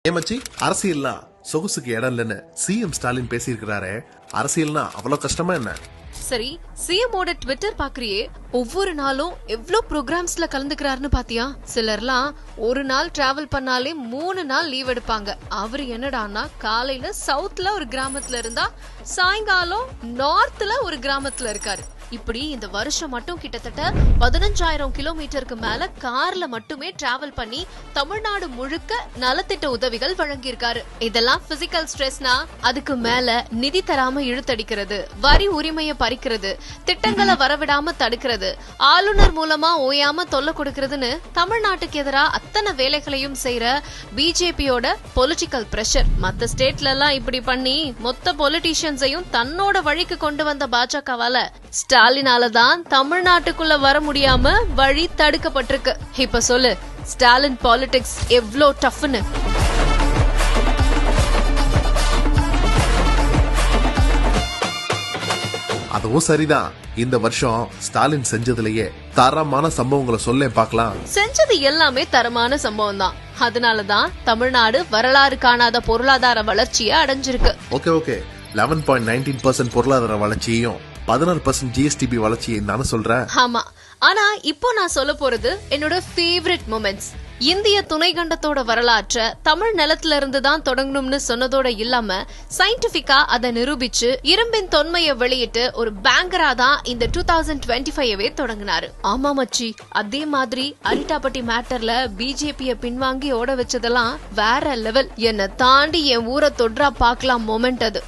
ஏமாச்சி அரசியல்னா சொகுசுக்கு இடம் இல்லைன்னு சிஎம் ஸ்டாலின் பேசியிருக்கிறாரே, அரசியல்னா அவ்வளவு கஷ்டமா என்ன? சரி, சிஎமோட ட்விட்டர் பாக்குறியே, ஒவ்வொரு நாளும் எவ்ளோ ப்ரோக்ராம்ஸ்ல கலந்துக்கிறாருன்னு பாத்தியா? சிலர்லாம் ஒரு நாள் டிராவல் பண்ணாலே 3 நாள் லீவ் எடுப்பாங்க. அவரு என்னடான்னா காலையில சவுத்ல ஒரு கிராமத்துல இருந்தா சாயங்காலம் நார்த்ல ஒரு கிராமத்துல இருக்காரு. இப்படி இந்த வருஷம் மட்டும் கிட்டத்தட்ட 15,000 கிலோமீட்டருக்கு மேல கார்ல மட்டுமே டிராவல் பண்ணி தமிழ்நாடு முழுக்க நலத்திட்ட உதவிகள் வழங்கியிருக்காரு. இதெல்லாம் பிசிக்கல் ஸ்ட்ரெஸ்னா அதுக்கு மேல நிதி தராம இழுத்தடிக்கிறது, வரி உரிமையை பறிக்கிறது, திட்டங்களை வரவிடாம தடுக்கிறது, ஆளுநர் மூலமா ஓயாம தொல்லை கொடுக்கறதுன்னு தமிழ்நாட்டுக்கு எதிராக அத்தனை வேலைகளையும் செய்யற பிஜேபியோட பொலிட்டிக்கல் பிரஷர். மத்த ஸ்டேட்ல எல்லாம் இப்படி பண்ணி மொத்த பொலிட்டீஷியன்ஸையும் தன்னோட வழிக்கு கொண்டு வந்த பாஜகவால ஸ்டாலினாலதான் தமிழ்நாட்டுக்குள்ள வர முடியாம வழி தடுக்கப்பட்டிருக்கு. இப்ப சொல்லு, ஸ்டாலின் பாலிடிக்ஸ் எவ்ளோ டஃப்னு. அதுவும் சரிதான். இந்த வருஷம் ஸ்டாலின் செஞ்சதுலயே தரமான சம்பவங்களை சொல்ல பார்க்கலாம். செஞ்சது எல்லாமே தரமான சம்பவம் தான். அதனாலதான் தமிழ்நாடு வரலாறு காணாத பொருளாதார வளர்ச்சியை அடைஞ்சிருக்கு. ஓகே 11.19% பொருளாதார வளர்ச்சியையும் 16% GSTB வளர்ச்சியை நானும் சொல்றேன். ஆமா, ஆனா இப்போ நான் சொல்ல போறது என்னோட ஃபேவரட் மொமெண்ட்ஸ். இந்திய துணைக்கண்டத்தோட வரலாற்றை தமிழ் நிலத்துல இருந்து தான் தொடங்கணும்னு சொன்னதோட இல்லாம சயின்டிபிக்கா அதை நிரூபிச்சு இரும்பின் தொன்மையை வெளியிட்டு ஒரு பேங்கரா தான் இந்த 2025 தொடங்கினாரு. ஆமா மச்சி, அதே மாதிரி அரிட்டாப்பட்டி மேட்டர்ல பிஜேபிய பின்வாங்கி ஓட வச்சதெல்லாம் வேற லெவல். என்ன தாண்டி என் ஊரை தொற்றா பாக்கலாம் மொமெண்ட் அது.